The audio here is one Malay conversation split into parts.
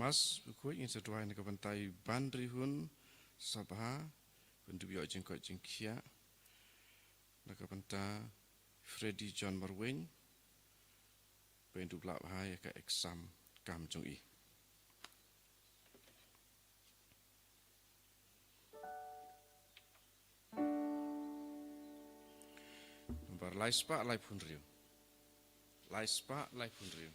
mas buku yang sesuai dengan bantai bandrihun sabha bentuk biar jengkau jengkia nak banta Freddy John Marwin bentuk belak bahaya ke exam kam jong i. Nomor laispa lai pun riu. Laispa lai pun riu.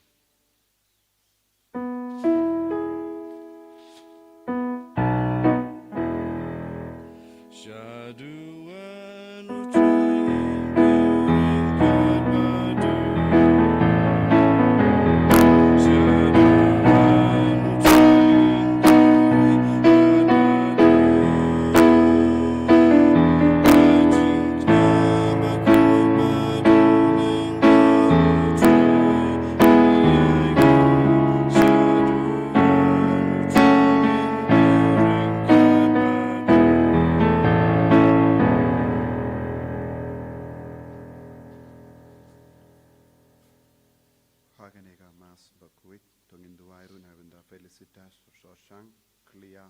Felicitas Soshang Clia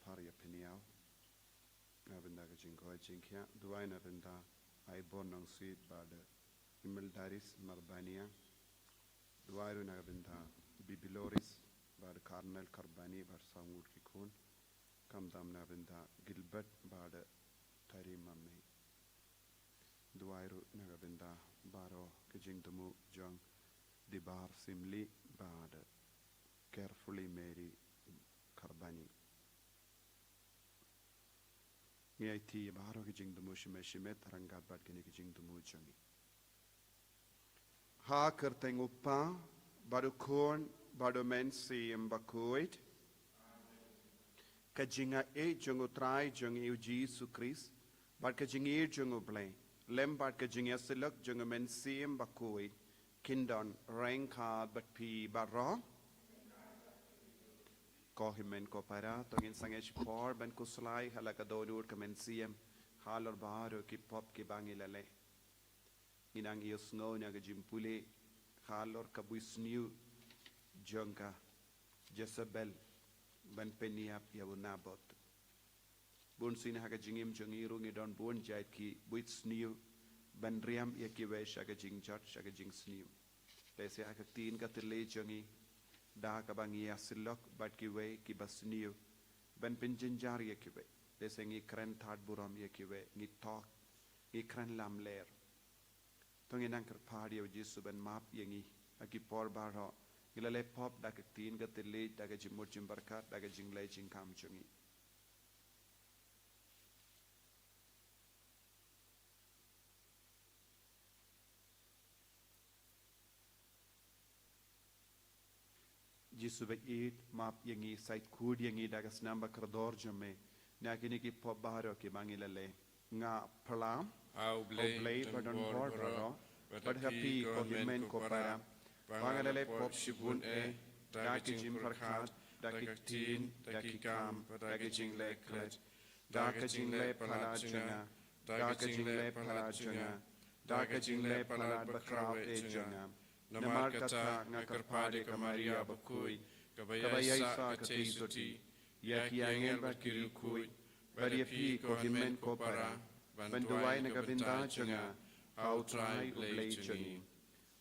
Paria Peniao Navenda Gajinko Jinkia Duai Navenda Ibon Nong Sweet Bad Imildaris Marbania Duairu Navenda Bibiloris Bad Cardinal Carbani Bad Samur Kikun Kamdam Navenda Gilbert Bad Tarimame Duairu Navenda Baro Gajintamu Jong Dibar Simli Bad Carefully Mary Carbani. Ngiati Baro Gijing the Mushimet Rangat Bad Gijing the Mujangi. Ha Kertengupa Badukorn Badomensi Mbakuit Kajinga E Jungutrai Jung Uji Sukris Bad Kajingi Jungublay Lembad Kajinga Siluk Jungumensi Mbakuit Kindon Rankard but P Barra Kohimen Kopara, Tongin Sangesh Por, Ben Kuslai, Halakadodur, Kamensium, Halar Baro, Kipop, Kibangilale. Inang Yosno, Nagajimpule, Halor Kabusnu, Junka, Jezebel, Ben Peniap, Yavunabot. Bunsin Hakajingim, Jungirung, Idon Bun Jaitki, Buitsnew, Ben Riam, Yakiwe, Shagajing Church, Shagajing Snew. They say Hakatin Katile Jungi. Da kabangi asilok bat kiwe ki basniu ben pinjinjar ye kiwe dese ngi kren thad buram ye kiwe ngi talk ngi kren lam ler tongi nankar phadi ye jisu ben map ye ngi aki por bar ho ngilale pop da ka tin ga tele da ga jimur jimbarkat da ga jinglai jingkam chungi Jisu be eat map yengi site kud yengi dagas namba kardor jame na kini ki pop baharo ki bangilale nga plam au blay badon bor bro but happy ko himen ko para bangilale pop shibun e daki jim farkhat daki tin daki kam daki jingle kret daki jingle pala janga daki jingle pala janga daki jingle pala bakraw e janga Namar kata ngakarpade kamaria bakui kabayasa katei suti yaki angel bakiri kui bariapi ko himen ko para banduai nagabinda janga autrai ublay jani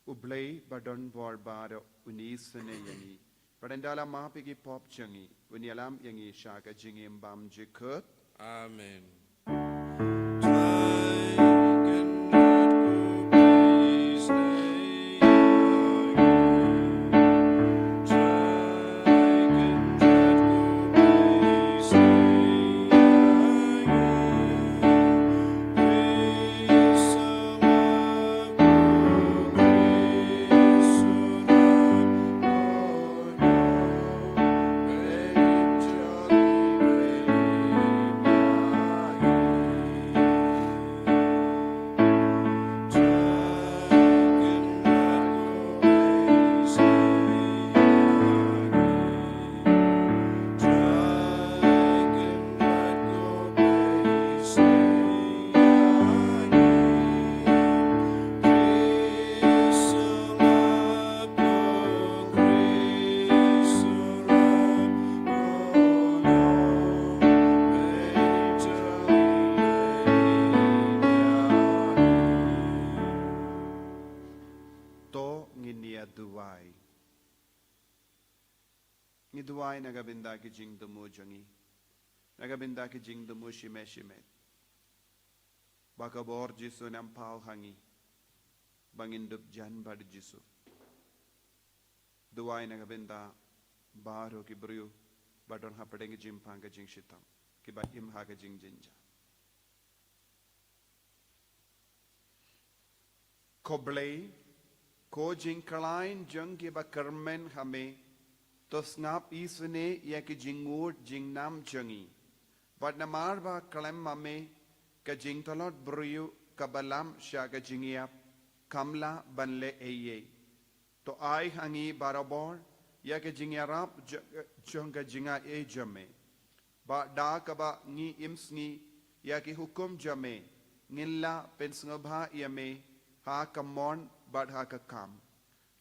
ublay badon bor baro unisane yani padandala mahapigi pop jangi unialam yangi shaka jingim bam jikut Amen. Duai nagabinda ki jing dumu jangi. Nagabinda ki jing dumu shime shime. Bakabor Jisu nampau hangi. Bangindup jan bad Jisu. Duai nagabinda baro ki briu. Badon hapadeng jim panga jing shitam. Ki ba im haga jing jinja. Koblei ko jing kalain jeng ki ba kermen hame tos ngap isune ya ki jingur jing nam jengi bad namar ba kalem mame ka jing tolot briu kabalam sha ka jingiap kamla banle eye to ai hangi barabor ya ki jingarap jeng ka jinga e jame ba da ka ba ngi imsngi ya ki hukum jame ngilla pensngabha yame ha kamon bad ha ka kam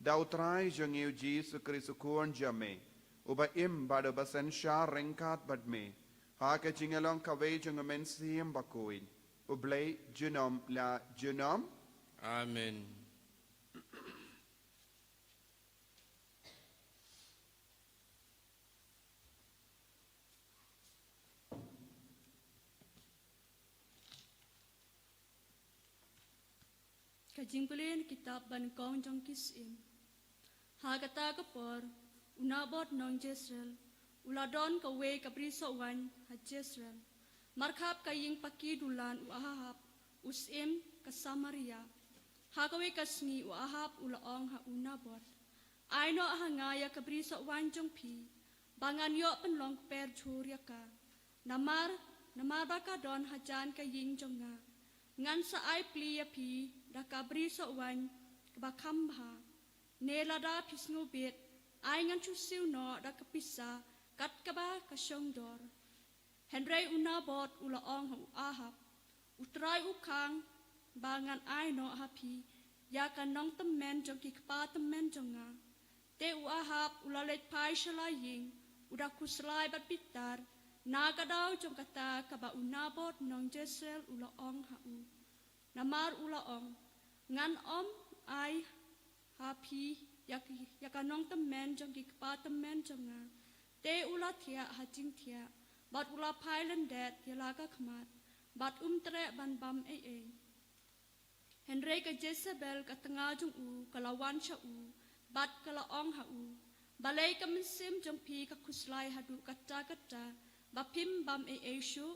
dautrai jengiu Jesu Kristus kuon jame uba im bad basen sha renkat bad me ha ka jingalong ka we jengamen sim bakuin ublei junom la junom Amen. Kajingpulin kitab ban kong jong kisim. Hagata kapor unabot nong Jezreel. Uladon ka we kapriso wan ha Jezreel. Markap kaying pakidulan uahap usim ka Samaria. Hagawe kasngi uahap ulaong ha unabot. Aino ahangaya kapriso wan jong pi. Bangan yo penlong per churya ka. Namar baka don hajan kaying jong nga. Ngan sa ay plia pi da kabri so wan kabakamba nela da pisngo bit ay ngan chusiw no da kapisa kat kaba kasyong dor henry unabot ulaong hu ahap utray ukang bangan ay no hapi ya kanong temen jong kikpa temen jonga te uahap ulalet pai shalaying uda kuslay bat pitar nagadaw jong kata kaba unabot nong Jezreel ulaong hau namar ulaong ngan ay hapi yakanong temen jong kikpa temen jonga te ula tia hajing tia bat ula pailen det yalaga khamat bat tre ban bam Henry ka Jezebel ka tengah jong kalawan sya bat kalaong ha balay ka mensim jong pi ka kuslay hadu kata bapim bam syu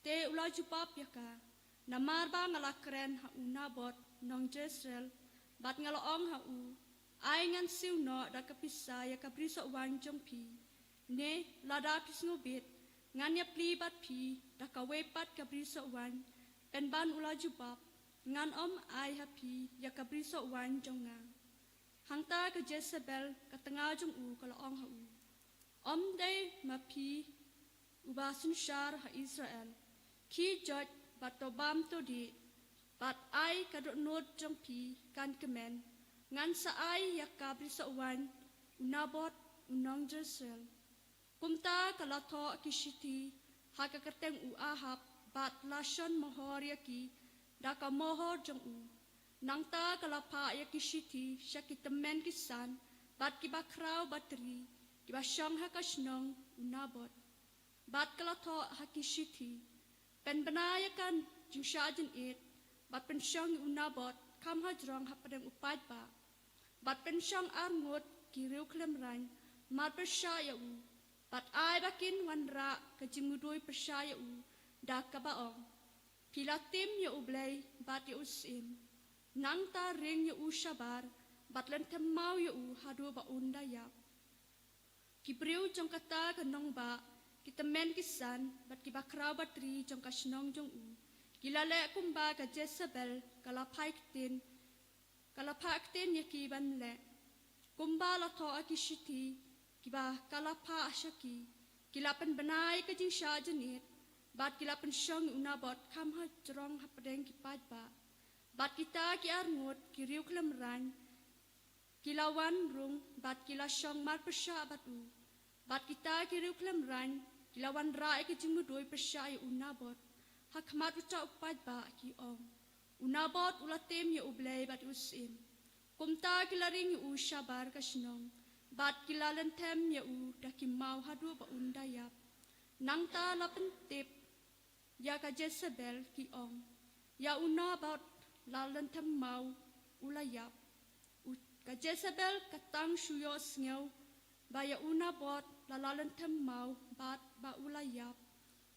te ula jupap yaka namar ba ngalakren ha unabot nong Jezreel bat ngalaong ha ay ngan siw no da kapisa ya kapriso wan jong pi ne lada pisngubit ngan ya pli bat pi da kawepat kapriso wan pen ban ula jupap ngan ay hapi ya kapriso wan jong nga hangta ka Jezebel ka tengah jong kalaong ha day mapi ubasun syar ha Israel ki jot bat tobam to di bat ay kadot nod jong pi kan kemen ngan sa ay yakabri sa uwan unabot unong Jezreel kumta kalato kishiti hakakateng uahap bat lason mohor yaki daka mohor jong nangta kalapa yakishiti syakitemen kisan bat kibakraw bateri kibasyong hakasnong unabot bat kalato hakishiti pen benayakan jing syajin it bat pensyong unabot kam hajrong hapadeng upad ba bat pensyong arngot kiriw klemran mat persyaya bat ay bakin wanra kajimudoi persyaya da kabaong pilatim ya ublay bat ya usim nang ta ring ya usyabar bat lentem mau ya hadu ba undaya kibriw jong kata kanong ba kita men kisan bat kibakraw batri jong kasnong jong kilale kumba ka Jezebel kalapaktin yakiban le kumba la to akishiti kiba kalapa asyaki kilapan benai ka jing syajanit bat kilapan syong unabot kam ha jrong hapadeng kipad ba bat kita ki arngot kiriw klemran kilawan rung bat kilasyong mar persya batu bat kita kiriw klemran kilawan rae ka jing mudoi persya unabot hakmat uca upad ba ki unabot ulatim ya ublay bat usim kumta kilaring usyabar kasnong bat kilalan tem ya u dakimau hadu ba undayap nang ta lapen tip ya ka Jezebel ki ong ya una about lalan tem mau ulayap u ka Jezebel katang shuyo sngeu ba ya una bot lalan tem mau bat ba ulayap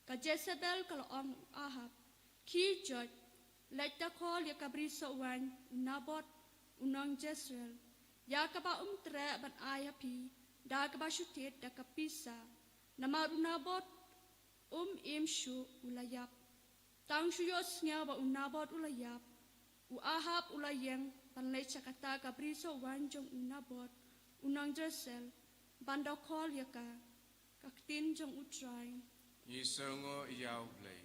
ka Jezebel kala ong Ahab ki jot let ta call ya kabri so wan una bot unang Jezreel ya ka ba tre ban ayapi da ka ba shutit da ka pisa nama una bot imshu ulayap tang shuyos nya ba unabot ulayap u Ahab ulayeng panlay chakata kabriso wanjong unabot unang Jezreel banda call ya ka kaktin jong utray Yisongo yaw blay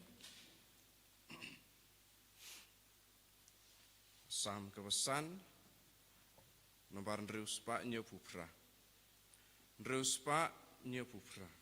Sam kawasan Nombar nreuspa nyo pupra Nreuspa nyo pupra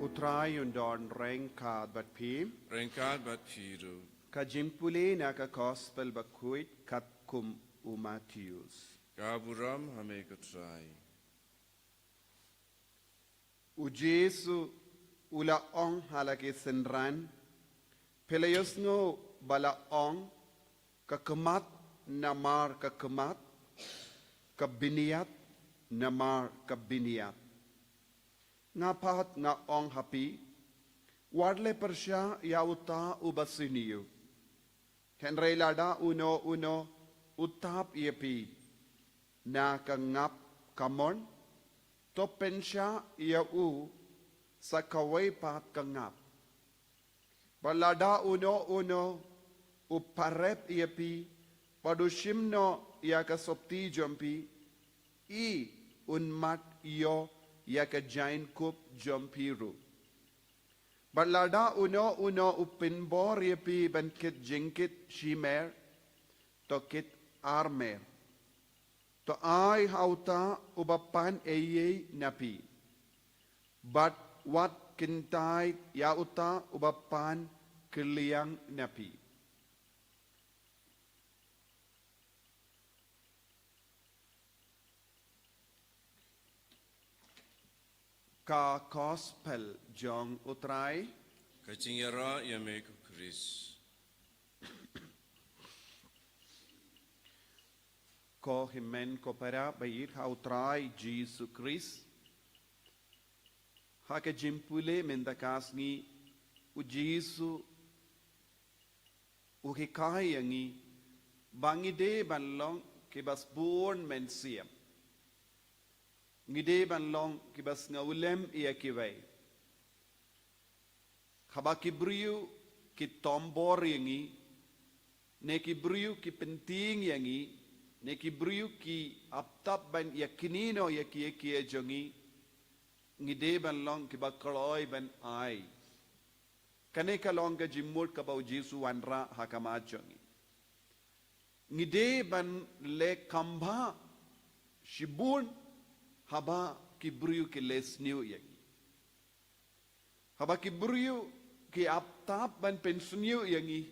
Utrai und dort Renkad bat P. Renkad bat Piru ka jimpule na ka gospel bakuit kat kum u Matthews. Gaburam hame katrai. U Jesu ula ong halake senran pelayos ngo bala ong kakemat namar kakemat kabiniat namar kabiniat ngapat nga ong hapi warle persya yauta ubasiniyo henry lada uno utap iepi na kangap kamon to pensya iau sa kaway pat kangap balada uno uparep iepi padushimno ya kasopti jompi I unmat iyo ya ka jain kup jompiru. Balada uno upinbor yepi bankit jingkit shimer to kit armer. To ay hauta ubapan eye napi. But what kintay yauta ubapan keliyang napi. Ka gospel jong utray Kachingyara yamek Chris. ko himen ko para bayit ha utray Jesus Christ ha ka jimpule mendakas ngi u Jesus u hikay ngi bangide banlong kibas born men siam ngide banlong kibas ngawlem iya kiway khaba kibriu ki tombor yangi ne kibriu ki penting yangi ne kibriu ki aptap ban yakinino yaki jongi ngide banlong kiba kaloy ban ai kane kalong ka jimut kabau Jesu wanra hakama jongi ngide ban le kamba shibun haba kibriu ki lesniu yagi haba kibriu ki aptap ban pensuniu yangi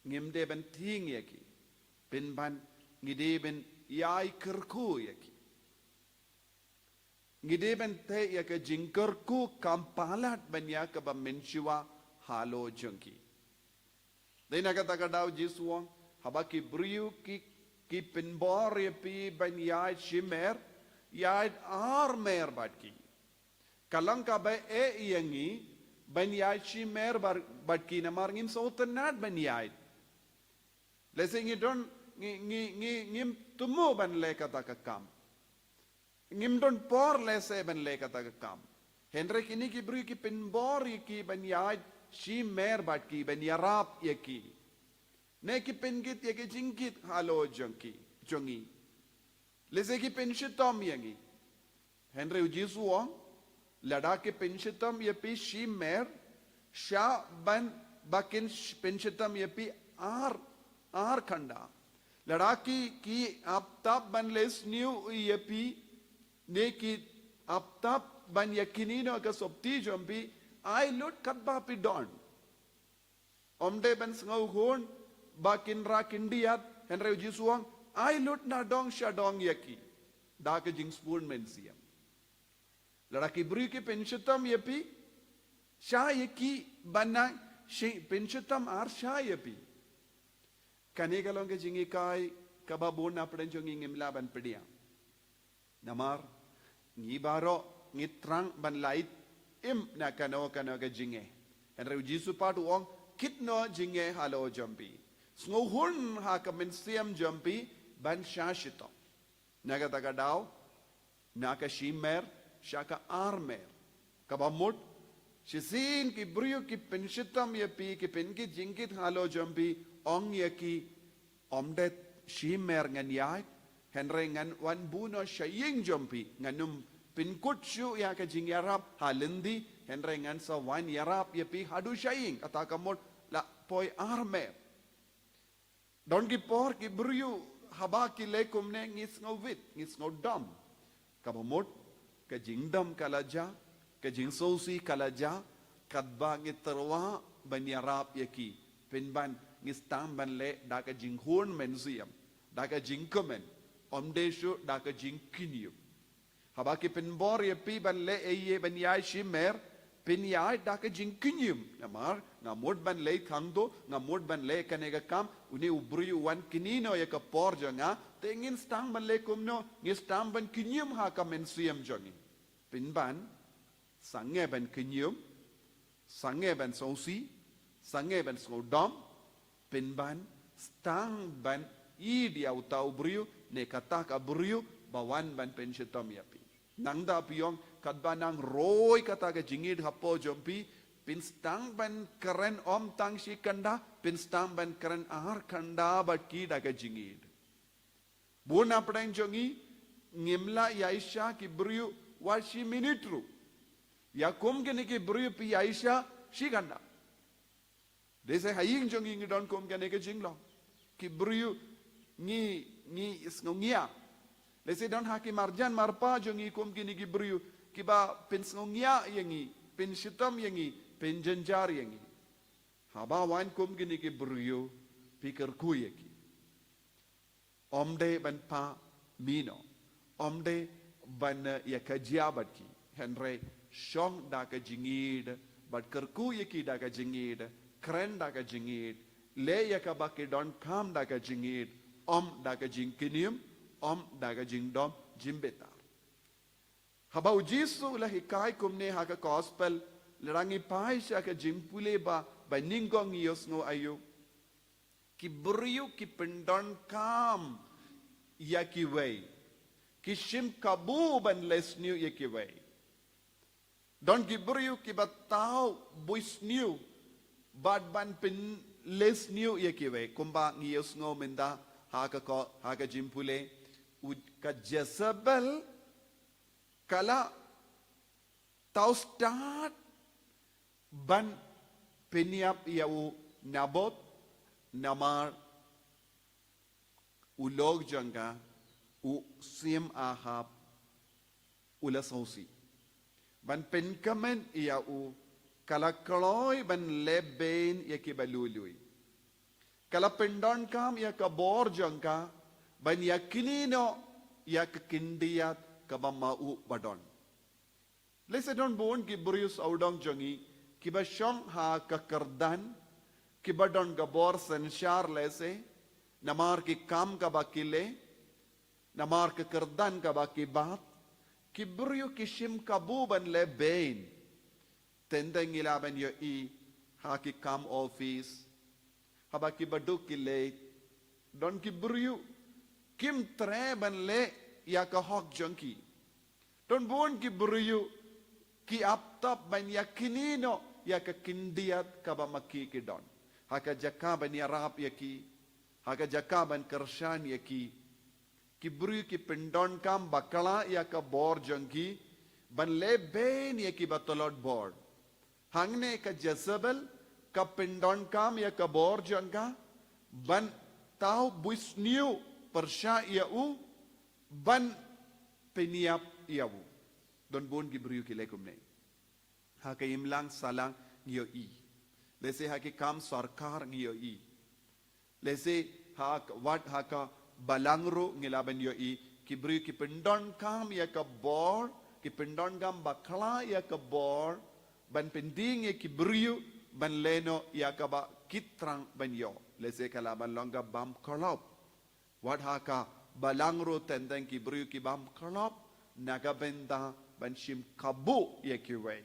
ngimde ban ting yagi pen ban ngide ban yai kerku yagi ngide ban te yaka jingkerku kampalat ban yaka ba menshiwa halo jongki dena kata kadau Jesu haba kibriu ki penbor yapi ban yai shimer yai armer batki kalangka ba yangi ban yai shimer batki na marngim sautanat ban yai lese ngi don ngim tumu ban le kata kam ngim don por lese ban le kata kam henry kini ki bru ki penbor ki ban yai shimer batki ban yarap yaki ne ki pengit yaki jingkit halo jongi lese ki penshitam yangi henry ujisu lada ki penshitam yapi shimer sha ban bakin penshitam yapi ar khanda lada ki aptap ban les new yapi ne ki aptap ban yakinino ka sopti jombi I lot katba pi don omde ban ngau hon bakin ra kindiat henry ujisu I lot na dong sha dong yaki da ke jing spoon men siam lada ki bru ki penshitam yapi sha yaki bana shi penshitam ar sha yapi kane kalong ke jingi kai kababon na pren jong ngim laban pedia namar ngi baro ngi trang ban lait im na kano ke jinge henry jisu pat wong kitno jinge halo jampi sngohun ha ka men siam jampi ban shashito naga taga daw naka shimer shaka armer kabamut shisin ki brio ki penshitam yapi ki penki jingkit halo jambi ong yaki omdet shimer ngan yai henry ngan wan buno shaying jampi nganum pinkut shu ya ka jing yarap halindi henry ngan sa wan yarap yapi hadu shaying atakamot la poi armer don ki por ki brio haba ki lekum ne ngis ngau wit ngis ngau dam kabamot ka jingdam kalaja ka jingsosi kalaja kadba ngiterwa banyarap yaki pinban ngistang ban le daka jing horn menziam daka jing komen omdeshu daka jing kinium habaki pinbor ye pi ban le eye ban yai shimer pin yai daka jing kinium namar ngamod ban le khangdo ngamod ban le kanega kam uni ubru wan kinino ye ka por janga tengin stang ban le kumno ngistang ban kinium ha ka menziam jongi pinban sange ban kinium sange ban sosi sange ban sodom pinban stang ban dia utau brio ne katak abrio bawan ban penshitom yapi nangda piong kadbanang roy kataka jingid hapo jompi pin stang ban keren om tang shi kanda pin stang ban keren ahar kanda batki daga jingid buna pradang jongi ngimla yaisha ki brio washi minitru ya kom gene ki brio pi yaisha shi kanda desa haying jongi ngidon kom gene ke jinglo ki brio ni isngongia lese don haki marjan marpa jongi kom gene ki brio ki ba pin sngongia yangi pin shitam yangi pin janjar yangi haba wan kom gene ki brio pikir kuyeki omde ban pa mino omde ban yakajiabat ki henry shong daka jingid bat kerkuyeki daka jingid keren daka jingid le yakabaki don kam daka jingid om daka jingkinium om daka jingdom jimbetar habau jisu la hikai kumne haka gospel lerangi paisha ka jingpule ba ningong yosno ayu ki buriu ki pendon kam yakiwei ki shim kabu ban lesniu yakiwei don ki buriu ki batau buisniu bad ban pin les new yakiwe kumba ngiyos ngo menda haka jimpule ud ka Jezebel kala tau start ban peniap yau nabot namar ulog janga u sim ahab ulasausi ban penkamen yau kala kaloi ban leben yaki balului kala pendon kam yaka bor jangka ban yakinino yak kindiyat kabama u badon lese don bon ki burius audong jangi ki ba shong ha ka kardan ki badon gabor sanshar lese namar ki kam ka bakile namar ka kardan ka bakibat ki buriu ki shim kabu ban leben tendang ilaban yo i haki kam office habaki baduk ki le don ki buriu kim tre ban le ya ka hok junkie don bon ki buriu ki aptap ban yakinino ya ka kindiat ka ba maki ki don haka jakaban ya rap yaki haka jakaban kershan yaki ki buriu ki pendon kam bakala ya ka bor junkie ban le ben yaki batolot board hangne ka Jezebel ka pendon kam ya ka bor janga ban tau buisniu persha yau ban peniap yau don bon gibriu ki lekum ne ha ka imlang salang ngio i lese ha ki kam sarkar ngio i lese ha wat ha ka balangro ngilaban yo i gibriu ki pendon kam ya ka bor ki pendon kam bakla ya ka bor ban pending ye ki brio ban leno yakaba kitrang ban yo lese kala ban longa bam kolop wat haka balangro tendang ki brio ki bam kolop naga benda ban shim kabu ye ki wei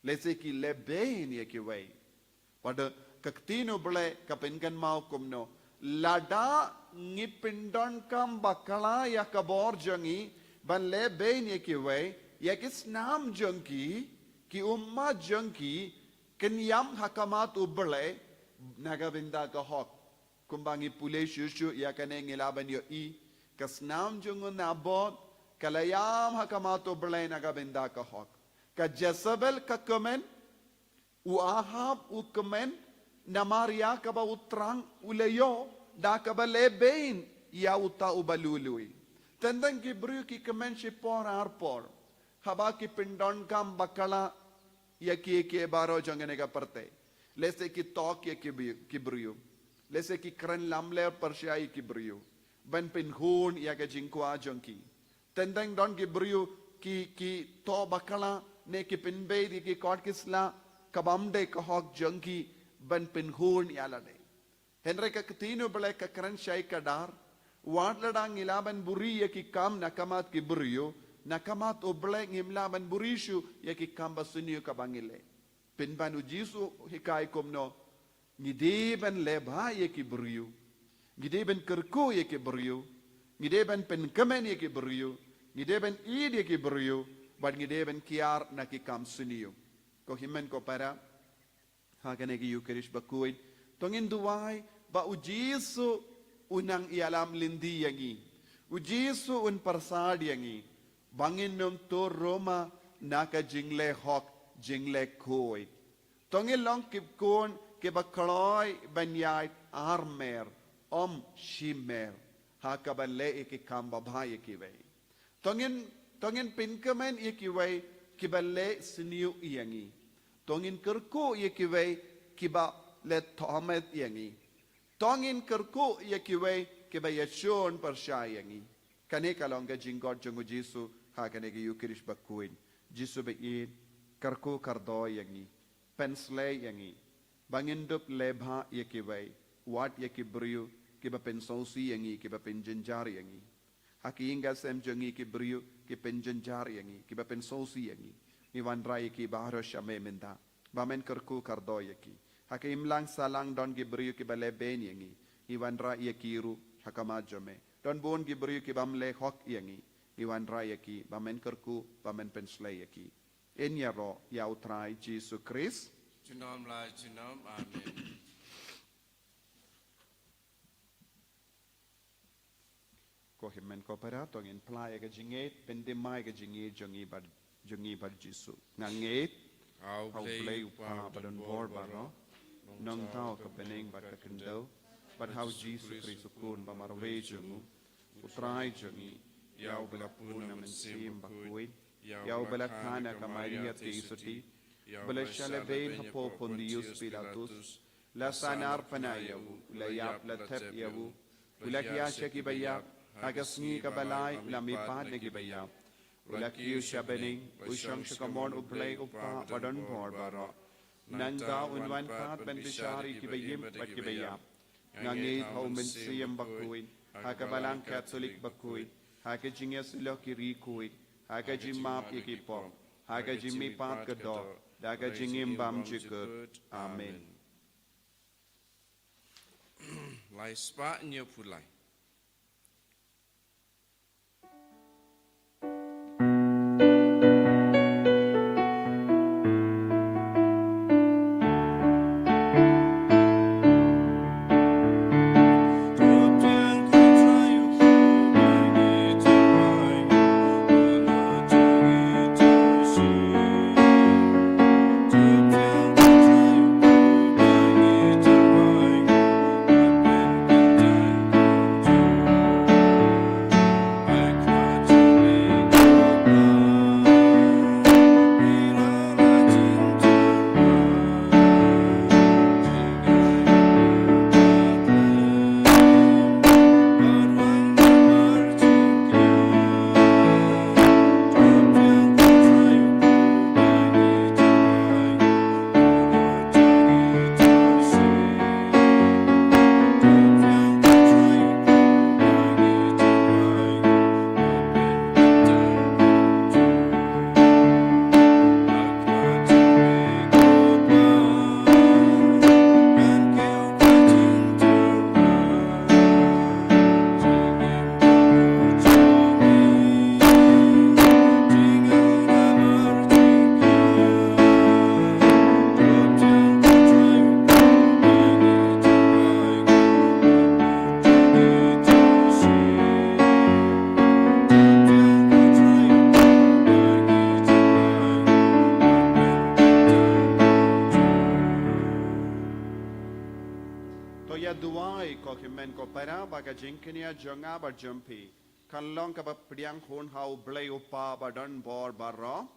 lese ki leben ye ki wei pada kaktino bele kapenkan mau kumno lada ngipindon kam bakala yakabor jangi ban leben ye ki wei yakis nam jangki ki umma jangki kenyam hakamat ubele nagabinda ka hok kumbangi pule shushu ya kane ngilaban yo i kasnam jungun nabot kalayam hakamat ubele nagabinda ka hok ka Jezebel ka komen u ahab u komen namaria ka ba utrang uleyo da ka ba leben ya uta ubalului tendang ki bru ki komen shi por arpor haba ki pindon kam bakala yaki ke baro jangane ka parte lese ki tok ye kibriu lese ki kran lamler persyai kibriu ban pin hun ya ga jingkwa jongki tendang don kibriu ki to bakala ne ki pin be di ki kot kisla kabamde ka hok jongki ban pin hun ya la de henre ka tinu bele ka kran shai ka dar wat ladang ilaban buri ye ki kam nakamat kibriu nakamat oble ngimlaban burishu ye ki kam basuniu ka bangile pinbanu jisu hikai komno ngideben leba ye ki beriu ngideben kerko ye ki beriu ngideben penkemen ye ki beriu ngideben id ye ki beriu bad ngideben kiar na ki kam suniu ko himen ko para hagane ki yukerish bakuin tongin duwai ba ujisu unang ialam lindi yangi ujisu un persad yangi bangin nom to roma naka jingle hok jingle koi tongin long kip kon ke bakloi banyai armer om shimer hakaballe ke kamba bhai ke ve tongin pinkamen ke ve kiballe siniu yangi tongin kerko ke ve kiba le thomet yangi tongin kerko ke ve ke ba yashon pershai yangi kane kalong ga jingod jongu jisu hakane ge yukirish bakuin jisu be in kerko kardo yangi pensle yangi bangindup lebha yekiwai wat yekibriu kiba pensausi yangi kiba penjenjar yangi haki inga sem jongi kibriu ki penjenjar yangi kiba pensausi yangi iwan rai ki bahro shame minda bamen kerku kardo yaki haki imlang salang don kibriu kiba leben yangi iwan rai yakiru hakama jome don bon kibriu kiba mle hok yangi iwan rai yaki bamen kerku bamen pensle yaki enyaro yautrai Jesus Christ Junom la junom, amen. Ko himen ko para tong in playa ga jinget pendemai ga jinget jongi bar jisu nganget au play upa badon bor baro nong tao ka beneng bar ka kendo bar how jisu Kristo kun ba marwe jongu utrai jongi yau bela puna mensim bakuin yau bela kana ka Maria te isoti bela shale bein hapo pondius Pilatus la sanar panayawu la yap la tep yawu ula kiyasha ki bayap agasngi ka balay la mipad na ki bayap ula kiyu siya bening usyang shakamon uplay upa badon bor baro nangga unwan pat ben bishari ki bayim bat ki bayap ngangit hau mensiyam bakuin haka balang Catholic bakuin haka jingyas ilo ki rikuin haka jimap ikipop haka jimmi pat kadok daga jingim bam jikut amen Lai spa nyo pulai. Jinkenia jonga ba jumpi kanlong ka ba priang hon hau blay upa ba don bor baro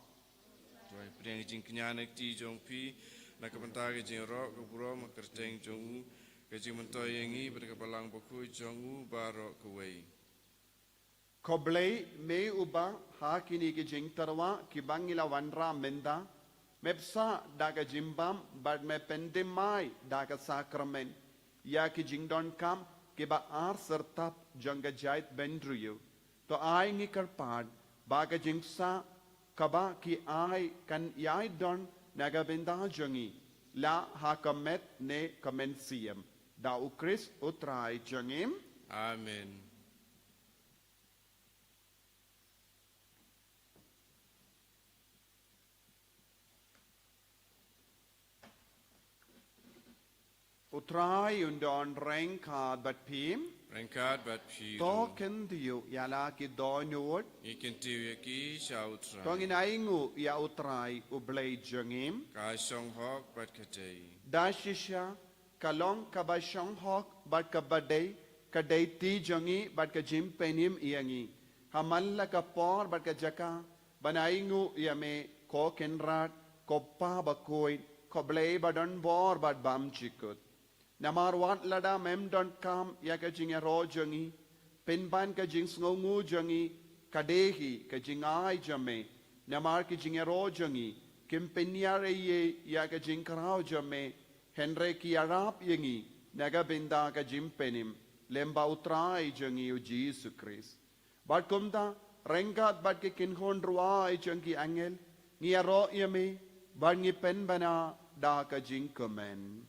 Tuai priang jingknya nek ti jong pi nakapanta ke jing ro ke buro makerteng jongu ke jing mentoy yengi berkepalang boku jongu baro kuwei Koblei me uba hakini ki jing tarwa ki bangila wanra menda mepsa daga jimbam bad me pendemai daga sakramen ya ki jing don kam ki ba ar sertap janga jait bendruyu to ai ngi karpad baga jing sa kaba ki ai kan yai don naga benda jangi la hakamet ne kamensiam da ukris utrai jangim amen Utrai undon renkad bat pim Rengkat bat piru to kendiu yala ki donut ikin tiwi ki shautra tong inaingu ya utrai ublei jangim ka song hok bat katei dashisha kalong kabashong hok bat kabadei kadei ti jangi bat ka jim penim iangi hamalla ka por bat ka jaka banaingu yame ko kenrat ko pa bakoi ko blei badon bor bat bam chikut Namar wat lada mem don kam ya ka jing ro jangi penban ka jing sngongu jangi kadehi ka jing ai jame namar ki jing ro jangi kim penyare ye ya ka jing krao jame henre ki arap yengi naga binda ka jim penim lemba utrai jangi u Jesus Christ bat kumda rengat bat ke kinhon ruai jangi angel ni ro yame bat ngi penbana da ka jing komen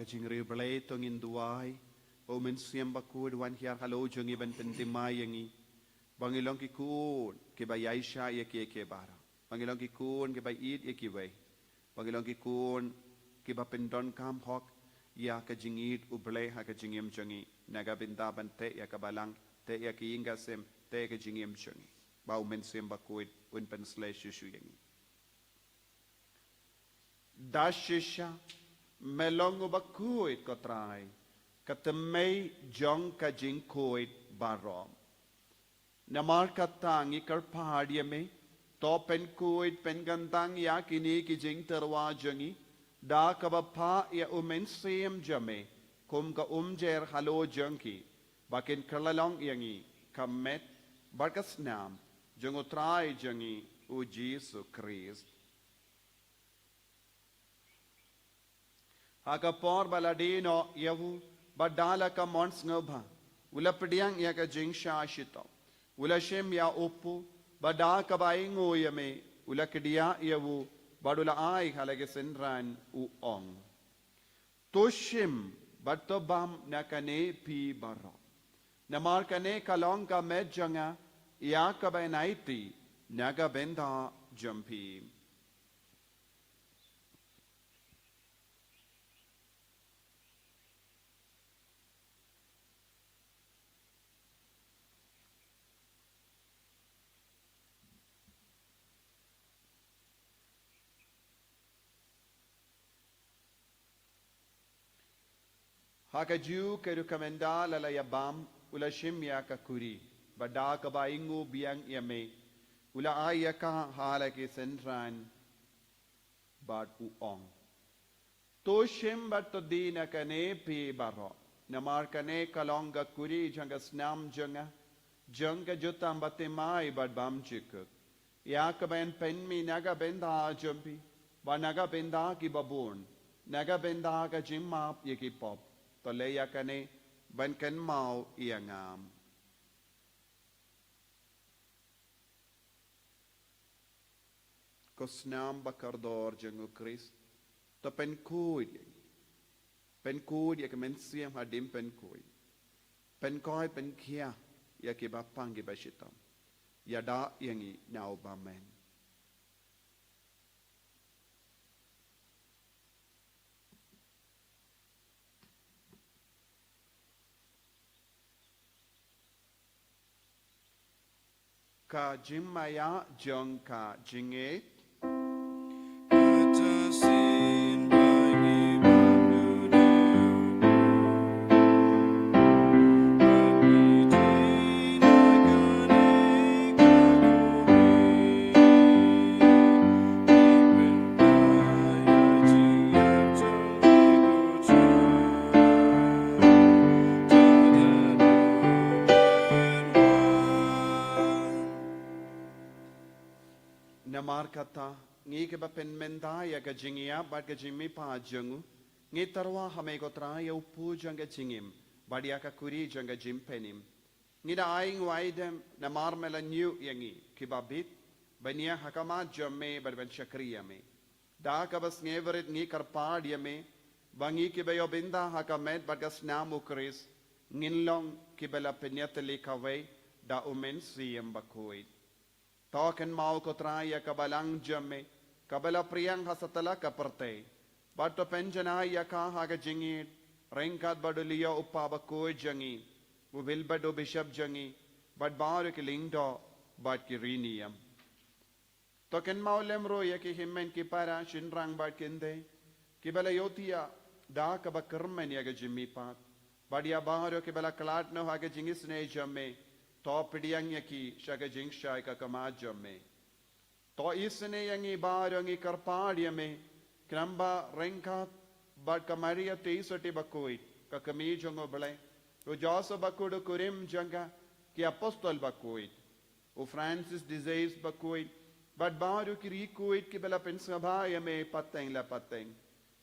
jingri belai tongin duai o men siam bakud wan hiar halo jongi ben pentimai yangi bangilong ki kun ke bayai sha ye ke bara bangilong ki kun ke bai it ye ki wei bangilong ki kun ke ba pendon kam hok ya ka jingit u belai ha ka jingim jongi naga binda ban te ya ka balang te ya ki inga sem te ka jingim jongi ba o men siam bakud un pen slash shu yangi dashisha melongo bakuit kotrai katemei jong ka jing kuit barom namar katangi karpadia me to pen kuit pen gantang ya kini ki jing terwa jangi da kabapa ya umen sem jame kum ka umjer halo jangki bakin kerlalong yangi kamet barkas nam jongotrai jangi u Jesus Christ Aga por baladino yavu badala ka mons ngobha ulapdiang ya ka jingsha shito ulashem ya upu bada ka baingo yame ulakdia yavu badula ai halage senran u ong toshim batobam nakane pi baro namar kane kalong ka medjanga ya ka bainaiti naga benda jampi Hakaju ke rekomenda lala yabam ula shimya ka kuri bada ka baingu biang yame ula ayaka hala ke senran bad u ong to shim bat to dina ka ne pi baro namarkane kalonga kuri janga snam janga jutam batemai bad bam chikut yak ben penmi naga benda jumpi ba naga benda ki babun naga benda ka jimmap yaki pop to le yakane ban kan mau iangam ko snam bakardor jangu Christ to pen kuid yak men siam hadim pen kuid pen koi pen kia yaki bapang ki bashitam yada yangi now bamen ka jimmaya jong ka jinge namar kata ngi ke ba pen menda ya ka jingia ba ka jimmi pa jangu ngi tarwa hame ko tra ya upu janga jingim badia ka kuri janga jim penim ngi da aing waidem namar mela new yangi ki ba bit bania hakama jamme bar ban shakriya me da ka bas ngeverit ngi karpad yame bangi ki ba yo binda hakamet ba ka snam ukris nginlong ki bela penyateli kawe da umen siem ba koi Token mau ko traya kabalang jamme kabala priyang hasatala kaparte bato penjana ya ka haga jingit rengkat baduliya upaba ko jangi ubil bado bishop jangi bad baru ki lingdo bad ki riniyam token mau lemro ya ki himmen ki para shinrang bad kinde ki bala yotia da ka ba karmen ya ga jimmi pat badia baru ki bala klat no haga jingis ne jamme to pidiyang yaki shaga jingshay ka kamajame to isne yangi barangi karpadiame kramba renkat bad kamaria teisoti bakoi ka kami jongo bale ro joso bakudo kurim janga ki apostol bakoi o Francis disease bakoi bad baru ki rikuit ki bela pensabha yame pateng la pateng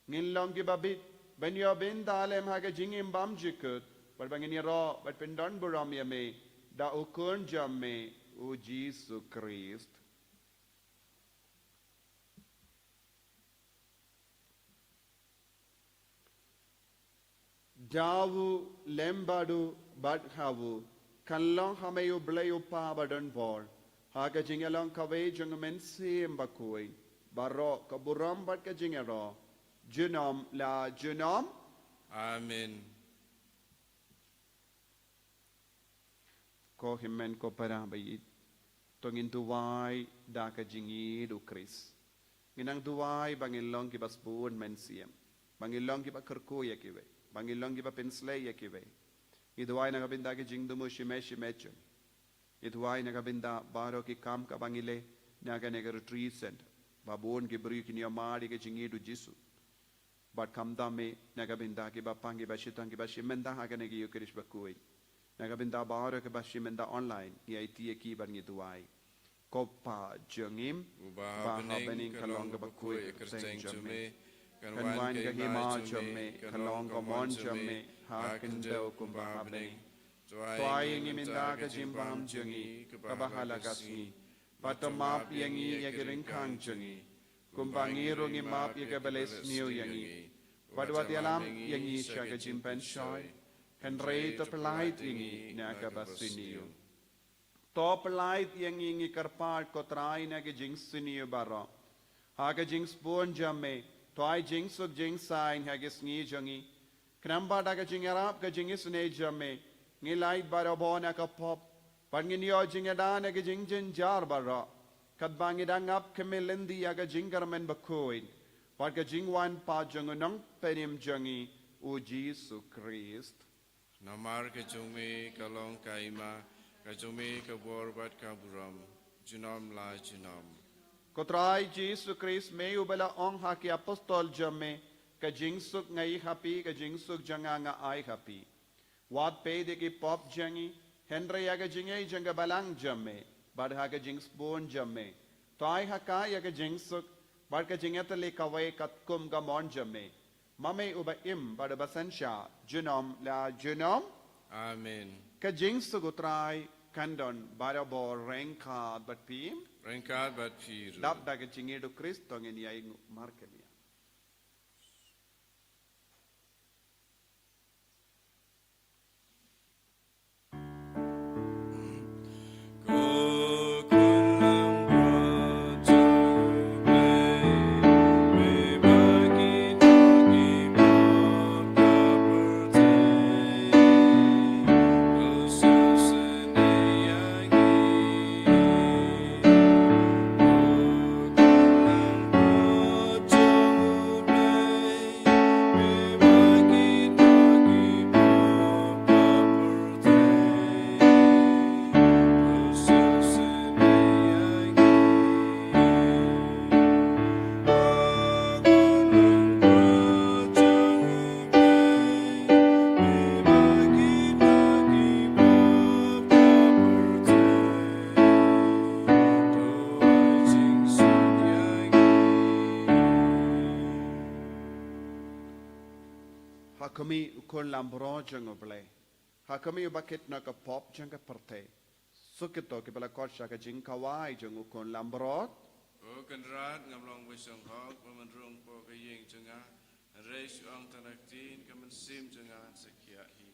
ngilong ki babit benyo bin dalem haga jingim bam jikut bad bangini ro bad pendon buram yame da ukun jamme o Jesus Christ dawu lembadu badhawu kallong hameyu bleyu pa badan bol haga jingalong kawe jungmen sim bakoi baro kaburam bad ka jingero junom la junom Amen. ko himmen ko para bayit tongin duwai da ka jingi du Chris nginang duwai bangilong ki basbun men siem bangilong ki bakarko ya kiwe bangilong ki ba pensle ya kiwe iduwai na kabinda ki jingdu mo shime shimecho iduwai na kabinda baro ki kam ka bangile na ka nega retreat center babon ki bri ki niamari ki jingi du jisu but kamda me na kabinda ki ba pangi ba shitang ki ba shimenda ha ka negi yukrish bakui Nagabinda bahara ke bashimenda online ni IT ki bangi duai kopa jengim Uba bening kalong ka bakui ekerseng jame kanwan ka hima jame kalong ka mon jame ha kendau kumba bening tuai ngi minda ka jimbam jengi ka bahala kasni patamap yangi yagiring kang jengi kumbangi rongi map yaga bales niu yangi wadwati alam yangi shaga jimpen shoy kan rei to pelait ingi na ka basiniu to pelait yang ingi karpat ko trai na ke jing siniu baro ha ke jing spon jamme to ai jing suk jing sain ha ke sngi jangi kramba da ke jing arab ke jing isne jamme ngi lait baro bona ka pop pangin yo jing da na ke jing jin jar baro kat bangi dang up ke melendi ya ke jing garmen bakoin pat ke jing wan pa jang nang penim jangi o Jesus Christ Namar ke jome kalong kaima ka jome ka borbat ka buram junom la junom Kotrai Jesus Christ me ubala ong haki apostol jamme ka jingsuk ngai happy ka jingsuk janga nga ai happy Wat pe de ki pop jangi, Henry yaga jingai janga balang jamme, bad haga jings bon jamme. Tai haka yaga jingsuk, bad ka jingata le kawai kat kum ga mon jamme. Mame uba im bad basensha, junom la junom. Amen. Ka jingsuk utrai kandon bada bo renkad bat pim. Renkad bat piru. Dap daga jingedo Kristo ngeni yai markelia. Hakami ukon lambro jang oble. Hakami ubakit na ka pop jang ka parte. Sukito ki bala korsha ka jing kawai jang ukon lambro. O kanrat ngamlong wisong hok pemandrung po kayeng jenga reis ang tanaktin kamansim jenga sekia hi.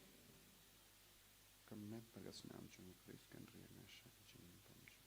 Kamet pagas nam jang Chris kan ria na sha jing pam jang.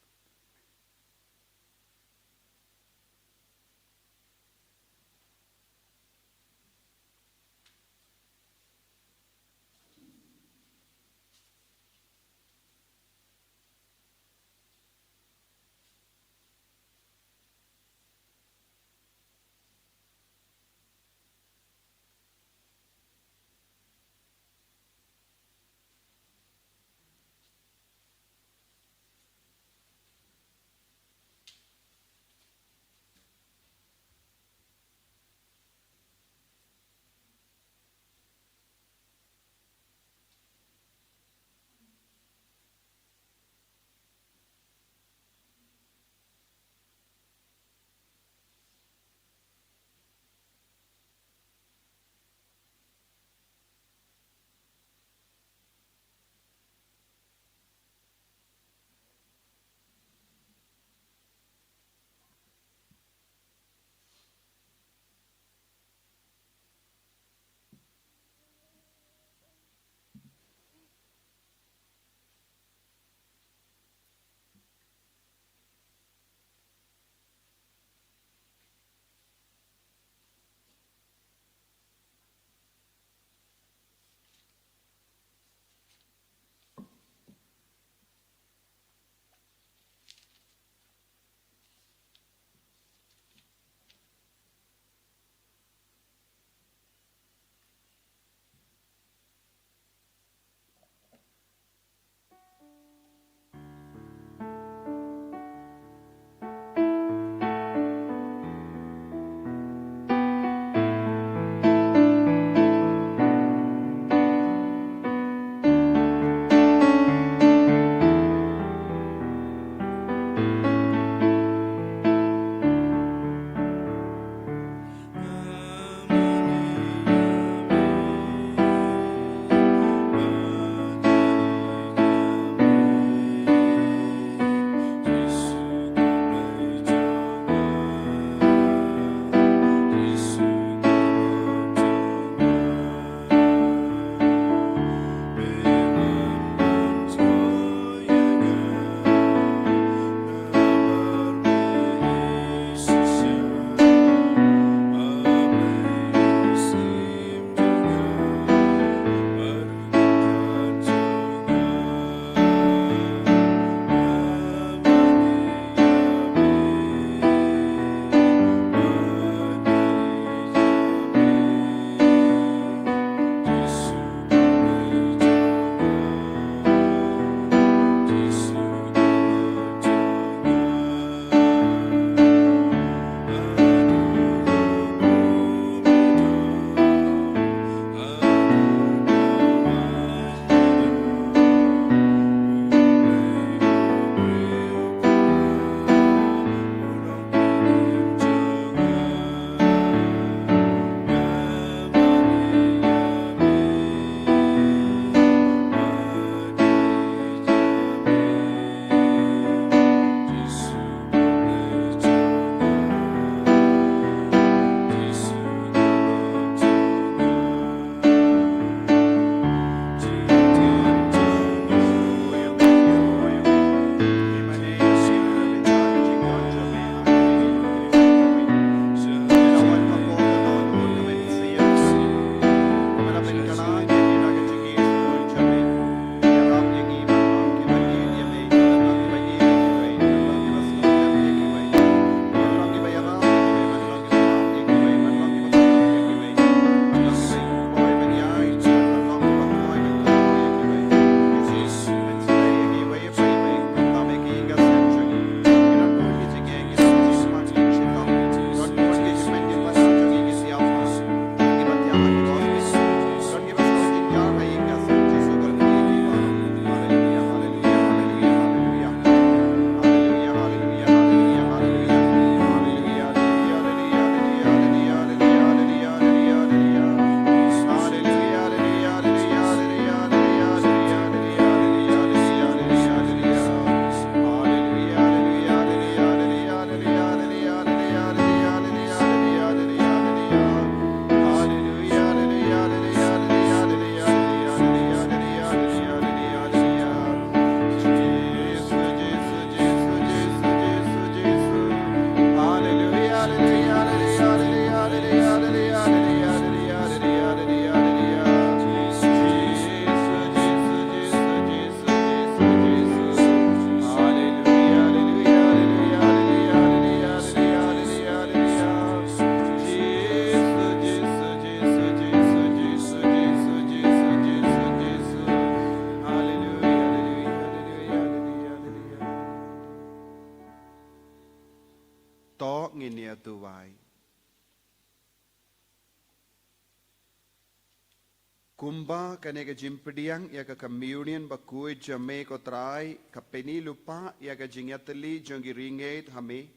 Kumba kane ka jimpediang ya ka communion ba kui jame ko trai ka peni lupa ya ka jingyatali jongi ringet hame.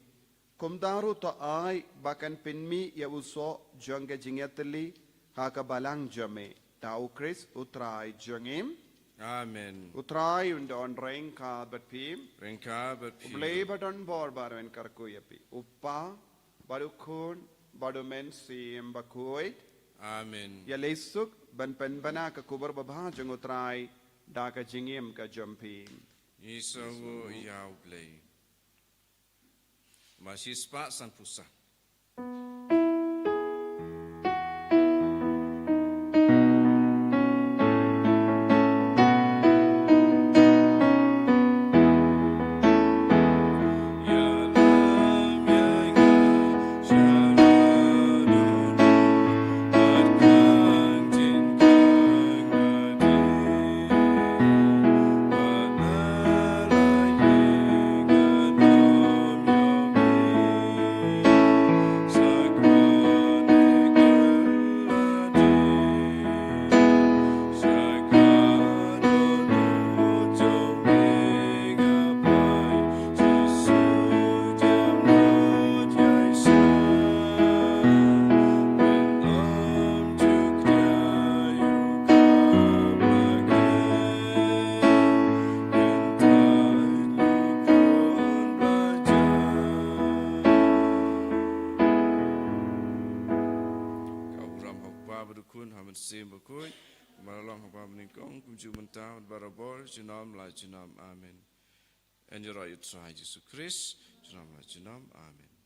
Kumdaru to ai bakan penmi ya uso jonga jingyatali ha ka balang jame. Tau Chris utrai jongim. Amen. Utrai undon rengka bat pim. Rengka berpi. Ublay badon bor baron karkuyapi. Uppa badukun badumen sim bakuit. Amen. Ya lesuk ban penbana ka kubar babha jengutrai da ka jingim ka jompim. Isawo yau blay. Masispa san pusa. Berukun hamen sim berkui, malalong haba meningkong kunju mentau barabor jenam la jenam amen. En jera itu Jesus Christ jenam la jenam amen.